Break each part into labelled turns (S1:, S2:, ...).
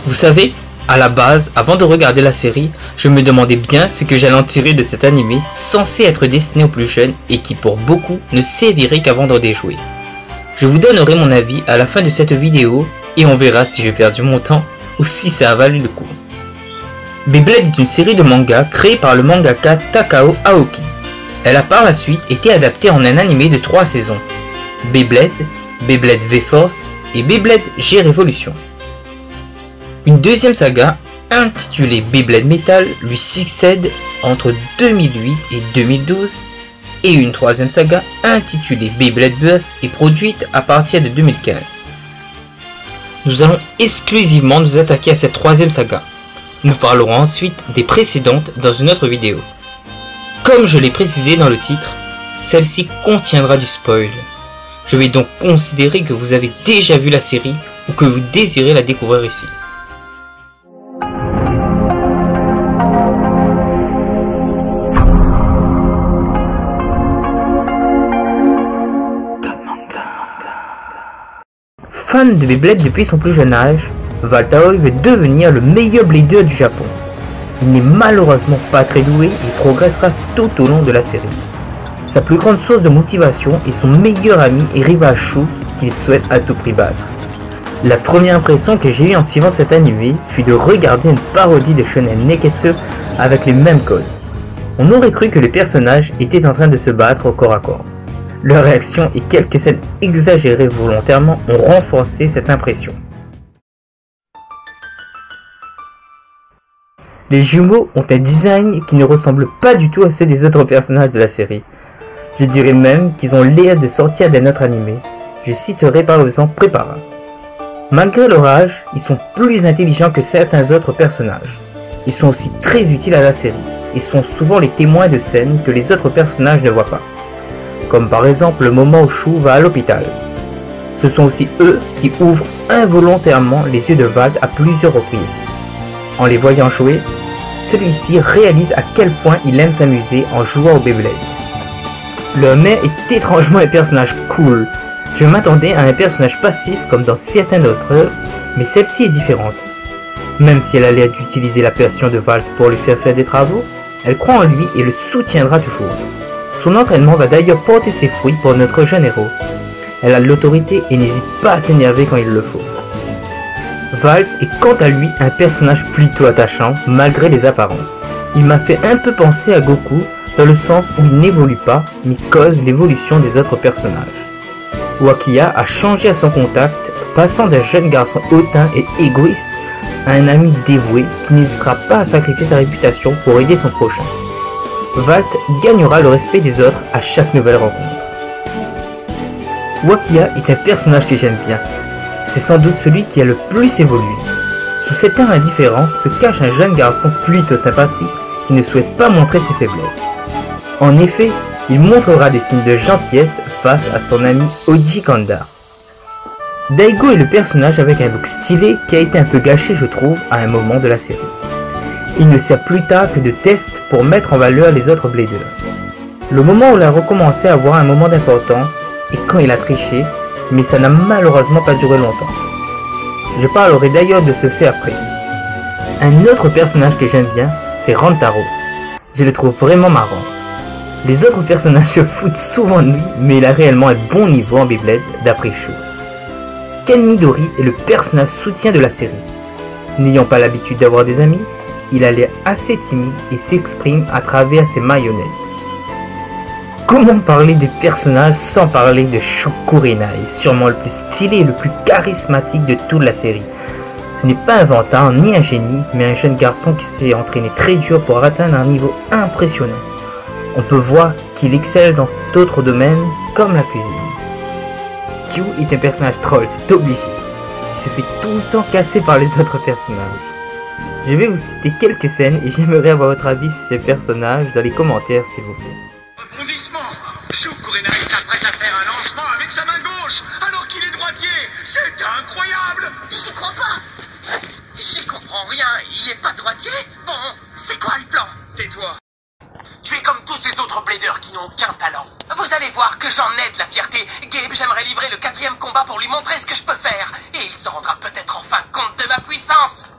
S1: Vous savez, à la base, avant de regarder la série, je me demandais bien ce que j'allais en tirer de cet animé censé être destiné aux plus jeunes et qui pour beaucoup ne servirait qu'à vendre des jouets. Je vous donnerai mon avis à la fin de cette vidéo et on verra si j'ai perdu mon temps ou si ça a valu le coup. Beyblade est une série de mangas créée par le mangaka Takao Aoki. Elle a par la suite été adaptée en un animé de 3 saisons, Beyblade, Beyblade V-Force et Beyblade G-Revolution. Une deuxième saga, intitulée Beyblade Metal, lui succède entre 2008 et 2012, et une troisième saga, intitulée Beyblade Burst, est produite à partir de 2015. Nous allons exclusivement nous attaquer à cette troisième saga. Nous parlerons ensuite des précédentes dans une autre vidéo. Comme je l'ai précisé dans le titre, celle-ci contiendra du spoil. Je vais donc considérer que vous avez déjà vu la série ou que vous désirez la découvrir ici. Fan de Beyblade depuis son plus jeune âge, Walt Aoi veut devenir le meilleur blader du Japon. Il n'est malheureusement pas très doué et progressera tout au long de la série. Sa plus grande source de motivation est son meilleur ami et rival Shu qu'il souhaite à tout prix battre. La première impression que j'ai eue en suivant cet animé fut de regarder une parodie de Shonen Neketsu avec les mêmes codes. On aurait cru que les personnages étaient en train de se battre au corps à corps. Leurs réactions et quelques scènes exagérées volontairement ont renforcé cette impression. Les jumeaux ont un design qui ne ressemble pas du tout à ceux des autres personnages de la série. Je dirais même qu'ils ont l'air de sortir d'un autre animé. Je citerai par exemple Prepara. Malgré leur âge, ils sont plus intelligents que certains autres personnages. Ils sont aussi très utiles à la série et sont souvent les témoins de scènes que les autres personnages ne voient pas. Comme par exemple le moment où Shu va à l'hôpital. Ce sont aussi eux qui ouvrent involontairement les yeux de Walt à plusieurs reprises. En les voyant jouer, celui-ci réalise à quel point il aime s'amuser en jouant au Beyblade. Leur mère est étrangement un personnage cool. Je m'attendais à un personnage passif comme dans certaines autres œuvres, mais celle-ci est différente. Même si elle a l'air d'utiliser la passion de Walt pour lui faire des travaux, elle croit en lui et le soutiendra toujours. Son entraînement va d'ailleurs porter ses fruits pour notre jeune héros. Elle a l'autorité et n'hésite pas à s'énerver quand il le faut. Walt est quant à lui un personnage plutôt attachant malgré les apparences. Il m'a fait un peu penser à Goku dans le sens où il n'évolue pas mais cause l'évolution des autres personnages. Wakiya a changé à son contact, passant d'un jeune garçon hautain et égoïste à un ami dévoué qui n'hésitera pas à sacrifier sa réputation pour aider son prochain. Walt gagnera le respect des autres à chaque nouvelle rencontre. Wakiya est un personnage que j'aime bien. C'est sans doute celui qui a le plus évolué. Sous cet air indifférent se cache un jeune garçon plutôt sympathique qui ne souhaite pas montrer ses faiblesses. En effet, il montrera des signes de gentillesse face à son ami Oji Kanda. Daigo est le personnage avec un look stylé qui a été un peu gâché je trouve à un moment de la série. Il ne sert plus tard que de test pour mettre en valeur les autres bladers. Le moment où il a recommencé à avoir un moment d'importance est quand il a triché, mais ça n'a malheureusement pas duré longtemps. Je parlerai d'ailleurs de ce fait après. Un autre personnage que j'aime bien, c'est Rantaro. Je le trouve vraiment marrant. Les autres personnages se foutent souvent de lui, mais il a réellement un bon niveau en Beyblade d'après Shu. Ken Midori est le personnage soutien de la série. N'ayant pas l'habitude d'avoir des amis, il a l'air assez timide et s'exprime à travers ses marionnettes. Comment parler des personnages sans parler de Shu Kurenai, sûrement le plus stylé et le plus charismatique de toute la série. Ce n'est pas un vantard ni un génie, mais un jeune garçon qui s'est entraîné très dur pour atteindre un niveau impressionnant. On peut voir qu'il excelle dans d'autres domaines comme la cuisine. Kyu est un personnage troll, c'est obligé. Il se fait tout le temps casser par les autres personnages. Je vais vous citer quelques scènes et j'aimerais avoir votre avis sur ces personnages dans les commentaires s'il vous plaît.
S2: Rebondissement. Shu Kurenai s'apprête à faire un lancement avec sa main gauche alors qu'il est droitier. C'est incroyable.
S3: J'y crois pas. J'y comprends rien. Il est pas droitier. Bon, c'est quoi le plan?
S2: Tais-toi.
S3: Tu es comme tous ces autres bladers qui n'ont aucun talent. Vous allez voir que j'en ai de la fierté. Gabe, j'aimerais livrer le 4e combat pour lui montrer ce que je peux faire. Et il se rendra peut-être enfin compte de ma puissance.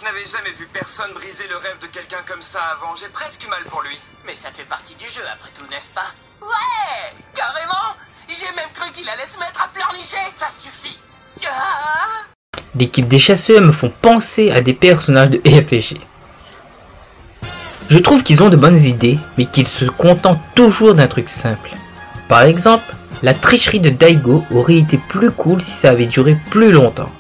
S2: Je n'avais jamais vu personne briser le rêve de quelqu'un comme ça avant. J'ai presque eu mal pour lui.
S3: Mais ça fait partie du jeu après tout, n'est-ce pas? Ouais, carrément. J'ai même cru qu'il allait se mettre à pleurnicher. Ça suffit. Ah.
S1: L'équipe des chasseurs me font penser à des personnages de RPG. Je trouve qu'ils ont de bonnes idées, mais qu'ils se contentent toujours d'un truc simple. Par exemple, la tricherie de Daigo aurait été plus cool si ça avait duré plus longtemps.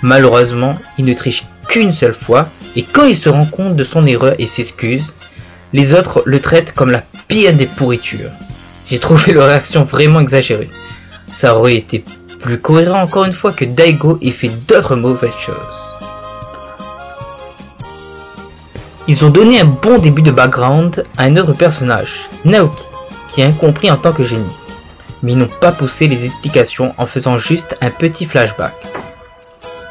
S1: Malheureusement, il ne triche qu'une seule fois, et quand il se rend compte de son erreur et s'excuse, les autres le traitent comme la pire des pourritures. J'ai trouvé leur réaction vraiment exagérée. Ça aurait été plus cohérent encore une fois que Daigo ait fait d'autres mauvaises choses. Ils ont donné un bon début de background à un autre personnage, Naoki, qui est incompris en tant que génie. Mais ils n'ont pas poussé les explications en faisant juste un petit flashback.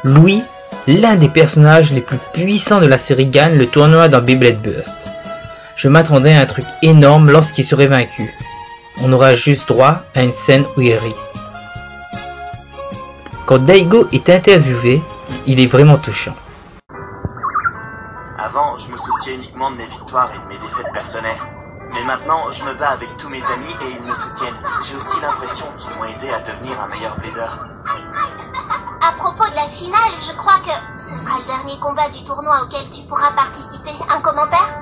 S1: Louis, l'un des personnages les plus puissants de la série, gagne le tournoi dans Beyblade Burst. Je m'attendais à un truc énorme lorsqu'il serait vaincu. On aura juste droit à une scène où il rit. Quand Daigo est interviewé, il est vraiment touchant.
S4: Avant, je me souciais uniquement de mes victoires et de mes défaites personnelles. Mais maintenant, je me bats avec tous mes amis et ils me soutiennent. J'ai aussi l'impression qu'ils m'ont aidé à devenir un meilleur blader.
S5: À propos de la finale, je crois que ce sera le dernier combat du tournoi auquel tu pourras participer. Un commentaire?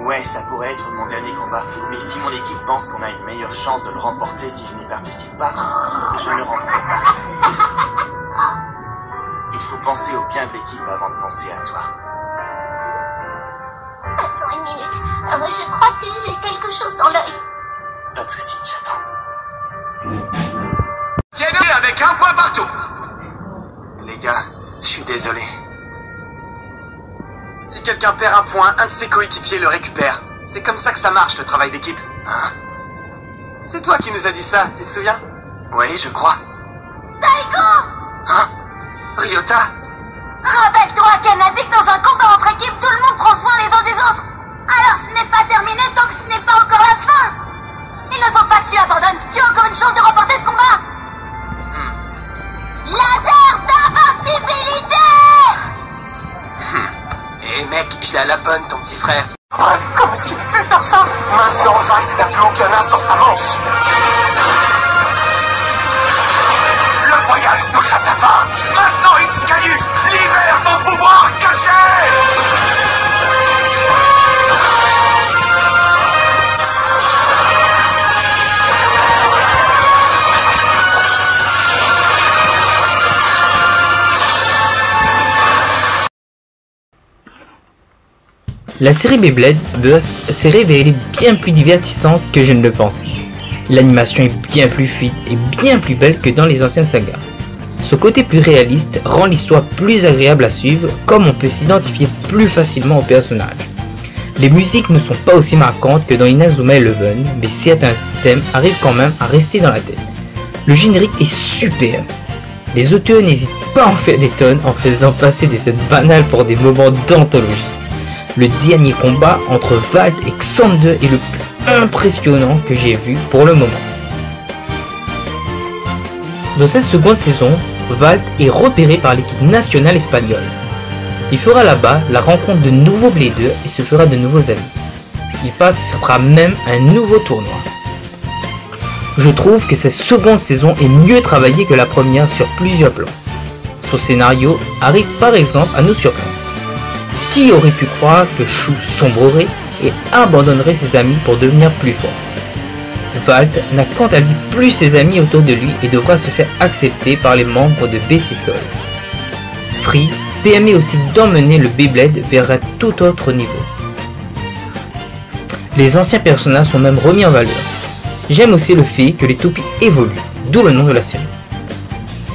S4: Ouais, ça pourrait être mon dernier combat. Mais si mon équipe pense qu'on a une meilleure chance de le remporter si je n'y participe pas, je ne rentrerai pas. Il faut penser au bien de l'équipe avant de penser à soi.
S5: Attends une minute. Je crois que j'ai quelque chose dans l'œil.
S4: Pas de soucis, j'attends.
S2: Tiens-le avec un point partout.
S4: Les gars, je suis désolé.
S2: Si quelqu'un perd un point, un de ses coéquipiers le récupère. C'est comme ça que ça marche, le travail d'équipe.
S4: Hein?
S2: C'est toi qui nous as dit ça, tu te souviens?
S4: Oui, je crois.
S5: Daigo!
S4: Hein? Ryota?
S5: Rappelle-toi qu'elle a dit que dans un combat entre équipes, tout le monde prend soin les uns des autres. Alors ce n'est pas terminé tant que ce n'est pas encore la fin. Il ne faut pas que tu abandonnes. Tu as encore une chance de remporter ce combat. Laser d'invincibilité!
S4: Eh mec, je l'ai à la bonne, ton petit frère.
S2: Ouais, comment est-ce qu'il a pu faire ça? Maintenant, Valt n'a plus aucun as dans sa manche. Le voyage touche à sa fin. Maintenant, Itzcalius, libère ton pouvoir caché!
S1: La série Beyblade Burst s'est révélée bien plus divertissante que je ne le pensais. L'animation est bien plus fluide et bien plus belle que dans les anciennes sagas. Ce côté plus réaliste rend l'histoire plus agréable à suivre, comme on peut s'identifier plus facilement aux personnages. Les musiques ne sont pas aussi marquantes que dans Inazuma Eleven, mais certains thèmes arrivent quand même à rester dans la tête. Le générique est super. Les auteurs n'hésitent pas à en faire des tonnes en faisant passer des scènes banales pour des moments d'anthologie. Le dernier combat entre Valt et Xander est le plus impressionnant que j'ai vu pour le moment. Dans cette seconde saison, Valt est repéré par l'équipe nationale espagnole. Il fera là-bas la rencontre de nouveaux bladers et se fera de nouveaux amis. Il participera même à un nouveau tournoi. Je trouve que cette seconde saison est mieux travaillée que la première sur plusieurs plans. Son scénario arrive par exemple à nous surprendre. Qui aurait pu croire que Shu sombrerait et abandonnerait ses amis pour devenir plus fort? Valt n'a quant à lui plus ses amis autour de lui et devra se faire accepter par les membres de BC Soul. Free permet aussi d'emmener le Beyblade vers un tout autre niveau. Les anciens personnages sont même remis en valeur. J'aime aussi le fait que les toupies évoluent, d'où le nom de la série.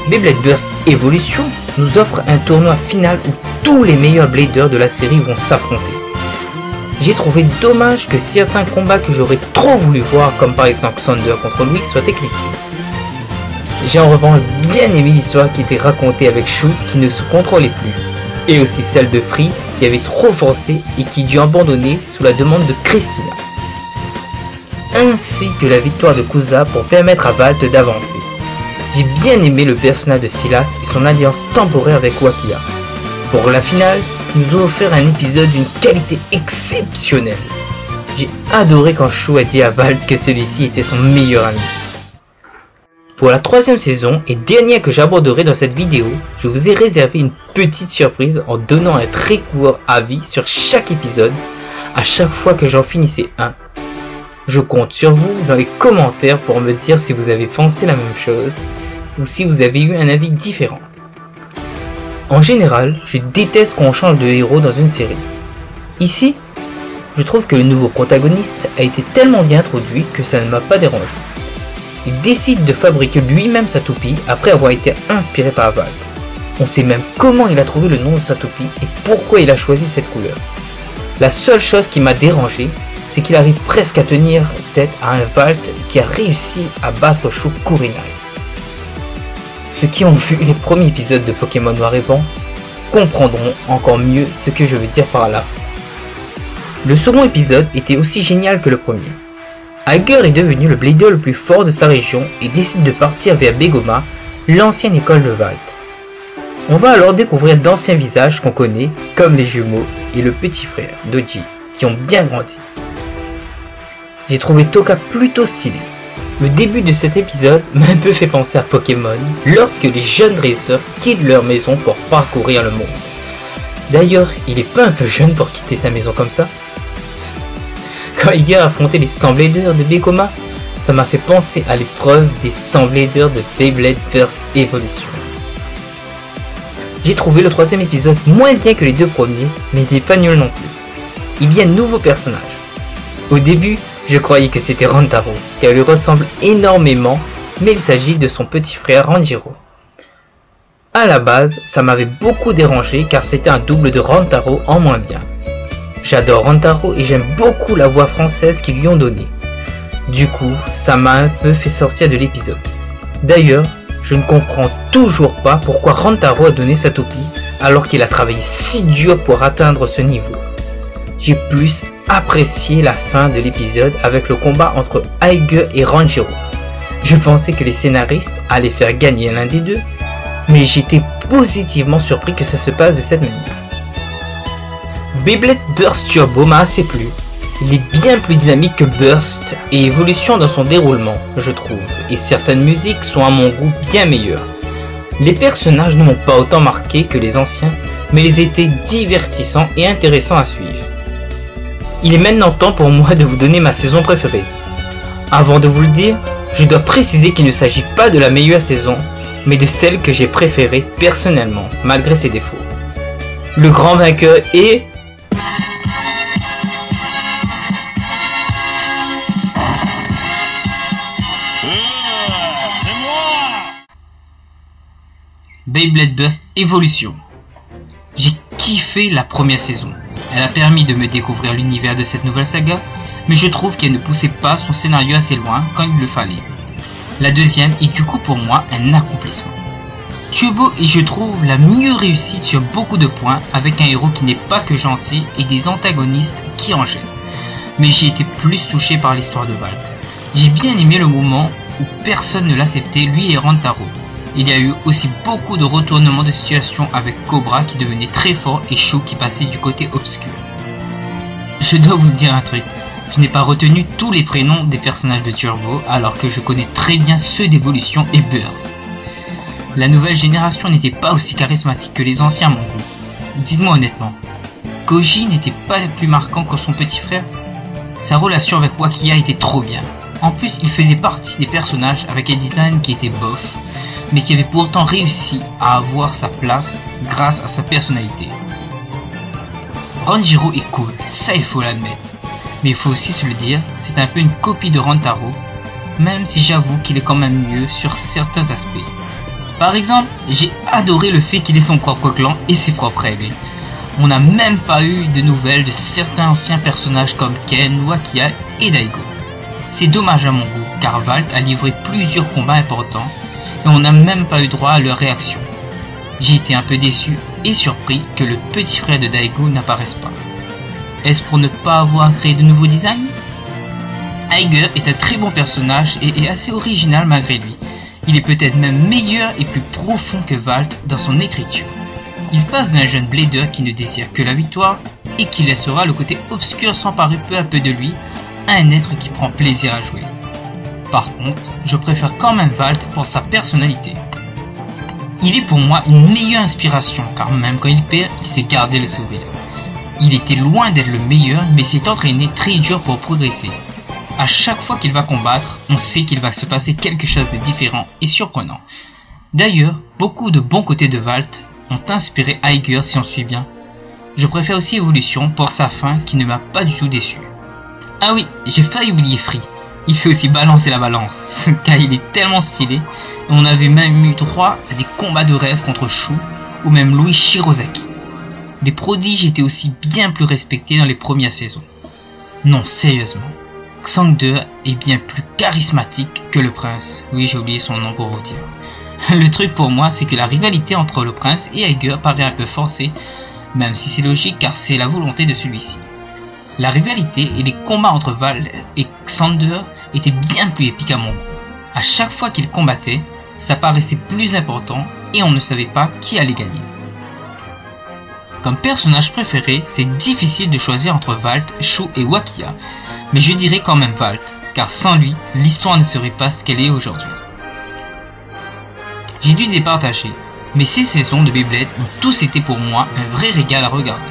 S1: Beyblade Burst Evolution nous offre un tournoi final où tous les meilleurs bladers de la série vont s'affronter. J'ai trouvé dommage que certains combats que j'aurais trop voulu voir, comme par exemple Xander contre Louis, soient éclipsés. J'ai en revanche bien aimé l'histoire qui était racontée avec Shu qui ne se contrôlait plus, et aussi celle de Free qui avait trop forcé et qui dut abandonner sous la demande de Christina, ainsi que la victoire de Kusa pour permettre à Valt d'avancer. J'ai bien aimé le personnage de Silas et son alliance temporaire avec Wakia. Pour la finale, ils nous ont offert un épisode d'une qualité exceptionnelle. J'ai adoré quand Shu a dit à Valt que celui-ci était son meilleur ami. Pour la troisième saison et dernière que j'aborderai dans cette vidéo, je vous ai réservé une petite surprise en donnant un très court avis sur chaque épisode à chaque fois que j'en finissais un. Je compte sur vous dans les commentaires pour me dire si vous avez pensé la même chose ou si vous avez eu un avis différent. En général, je déteste qu'on change de héros dans une série. Ici, je trouve que le nouveau protagoniste a été tellement bien introduit que ça ne m'a pas dérangé. Il décide de fabriquer lui-même sa toupie après avoir été inspiré par Valt. On sait même comment il a trouvé le nom de sa toupie et pourquoi il a choisi cette couleur. La seule chose qui m'a dérangé, c'est qu'il arrive presque à tenir tête à un Valt qui a réussi à battre Shu Kurenai. Ceux qui ont vu les premiers épisodes de Pokémon Noir et Blanc comprendront encore mieux ce que je veux dire par là. Le second épisode était aussi génial que le premier. Aiger est devenu le blader le plus fort de sa région et décide de partir vers Begoma, l'ancienne école de Valt. On va alors découvrir d'anciens visages qu'on connaît, comme les jumeaux et le petit frère Doji, qui ont bien grandi. J'ai trouvé Toka plutôt stylé. Le début de cet épisode m'a un peu fait penser à Pokémon, lorsque les jeunes dresseurs quittent leur maison pour parcourir le monde. D'ailleurs, il est pas un peu jeune pour quitter sa maison comme ça? Quand Aiger a affronté les 100 Bladers de Begoma, ça m'a fait penser à l'épreuve des 100 Bladers de Beyblade Burst Evolution. J'ai trouvé le troisième épisode moins bien que les deux premiers, mais il n'est pas nul non plus. Il y a un nouveau personnage. Au début, je croyais que c'était Rantaro, car il lui ressemble énormément, mais il s'agit de son petit frère Ranjiro. À la base, ça m'avait beaucoup dérangé car c'était un double de Rantaro en moins bien. J'adore Rantaro et j'aime beaucoup la voix française qu'ils lui ont donnée. Du coup, ça m'a un peu fait sortir de l'épisode. D'ailleurs, je ne comprends toujours pas pourquoi Rantaro a donné sa toupie alors qu'il a travaillé si dur pour atteindre ce niveau. J'ai plus apprécié la fin de l'épisode avec le combat entre Aiger et Ranjiro. Je pensais que les scénaristes allaient faire gagner l'un des deux, mais j'étais positivement surpris que ça se passe de cette manière. Beyblade Burst Turbo m'a assez plu. Il est bien plus dynamique que Burst et évolution dans son déroulement, je trouve, et certaines musiques sont à mon goût bien meilleures. Les personnages ne m'ont pas autant marqué que les anciens, mais ils étaient divertissants et intéressants à suivre. Il est maintenant temps pour moi de vous donner ma saison préférée. Avant de vous le dire, je dois préciser qu'il ne s'agit pas de la meilleure saison, mais de celle que j'ai préférée personnellement, malgré ses défauts. Le grand vainqueur est... Beyblade Burst Evolution. J'ai kiffé la première saison. Elle a permis de me découvrir l'univers de cette nouvelle saga, mais je trouve qu'elle ne poussait pas son scénario assez loin quand il le fallait. La deuxième est du coup pour moi un accomplissement. Turbo est, je trouve, la mieux réussie sur beaucoup de points, avec un héros qui n'est pas que gentil et des antagonistes qui en jettent. Mais j'ai été plus touché par l'histoire de Valt. J'ai bien aimé le moment où personne ne l'acceptait, lui et Rantaro. Il y a eu aussi beaucoup de retournements de situation avec Cobra qui devenait très fort et Shu qui passait du côté obscur. Je dois vous dire un truc, je n'ai pas retenu tous les prénoms des personnages de Turbo alors que je connais très bien ceux d'Evolution et Burst. La nouvelle génération n'était pas aussi charismatique que les anciens à mon goût. Dites-moi honnêtement, Koji n'était pas plus marquant que son petit frère? Sa relation avec Wakia était trop bien. En plus, il faisait partie des personnages avec un design qui était bof, mais qui avait pourtant réussi à avoir sa place grâce à sa personnalité. Ranjiro est cool, ça il faut l'admettre, mais il faut aussi se le dire, c'est un peu une copie de Rantaro, même si j'avoue qu'il est quand même mieux sur certains aspects. Par exemple, j'ai adoré le fait qu'il ait son propre clan et ses propres règles. On n'a même pas eu de nouvelles de certains anciens personnages comme Ken, Wakia et Daigo. C'est dommage à mon goût, car Valt a livré plusieurs combats importants, et on n'a même pas eu droit à leur réaction. J'ai été un peu déçu et surpris que le petit frère de Daigo n'apparaisse pas. Est-ce pour ne pas avoir créé de nouveaux designs? Aiger est un très bon personnage et est assez original malgré lui. Il est peut-être même meilleur et plus profond que Valt dans son écriture.
S6: Il passe d'un jeune blader qui ne désire que la victoire et qui laissera le côté obscur s'emparer peu à peu de lui à un être qui prend plaisir à jouer. Par contre, je préfère quand même Valt pour sa personnalité. Il est pour moi une meilleure inspiration car même quand il perd, il sait garder le sourire. Il était loin d'être le meilleur mais s'est entraîné très dur pour progresser. À chaque fois qu'il va combattre, on sait qu'il va se passer quelque chose de différent et surprenant. D'ailleurs, beaucoup de bons côtés de Valt ont inspiré Aiger si on suit bien. Je préfère aussi Evolution pour sa fin qui ne m'a pas du tout déçu. Ah oui, j'ai failli oublier Free. Il fait aussi balancer la balance, car il est tellement stylé. On avait même eu droit à des combats de rêve contre Shu ou même Louis Shirozaki. Les prodiges étaient aussi bien plus respectés dans les premières saisons. Non, sérieusement, Xande est bien plus charismatique que le prince. Oui, j'ai oublié son nom pour vous dire. Le truc pour moi, c'est que la rivalité entre le prince et Aiger paraît un peu forcée, même si c'est logique car c'est la volonté de celui-ci. La rivalité et les combats entre Val et Xander étaient bien plus épiques à mon goût. À chaque fois qu'ils combattaient, ça paraissait plus important et on ne savait pas qui allait gagner. Comme personnage préféré, c'est difficile de choisir entre Valt, Shu et Wakia, mais je dirais quand même Valt, car sans lui, l'histoire ne serait pas ce qu'elle est aujourd'hui. J'ai dû départager, mais ces saisons de Beyblade ont tous été pour moi un vrai régal à regarder.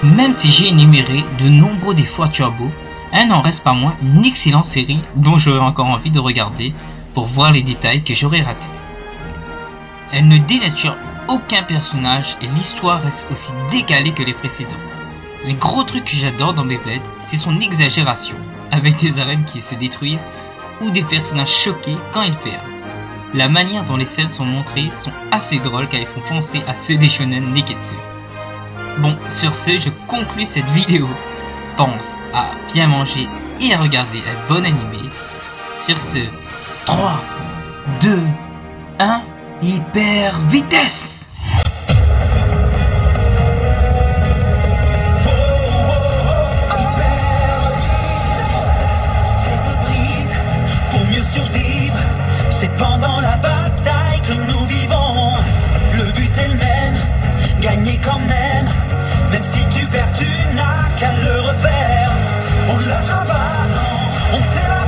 S6: Même si j'ai énuméré de nombreux défauts à Turbo, elle n'en reste pas moins une excellente série dont j'aurais encore envie de regarder pour voir les détails que j'aurais ratés. Elle ne dénature aucun personnage et l'histoire reste aussi décalée que les précédents. Les gros trucs que j'adore dans Beyblade, c'est son exagération, avec des arènes qui se détruisent ou des personnages choqués quand ils perdent. La manière dont les scènes sont montrées sont assez drôles car elles font penser à ceux des shonen Neketsu. Bon, sur ce, je conclus cette vidéo. Pense à bien manger et à regarder un bon animé. Sur ce, 3, 2, 1, hyper vitesse!
S7: C'est pendant la bataille que nous vivons. Le but est le même, gagner quand même. Même si tu perds, tu n'as qu'à le refaire. On ne lâchera pas, non, on ne sait pas.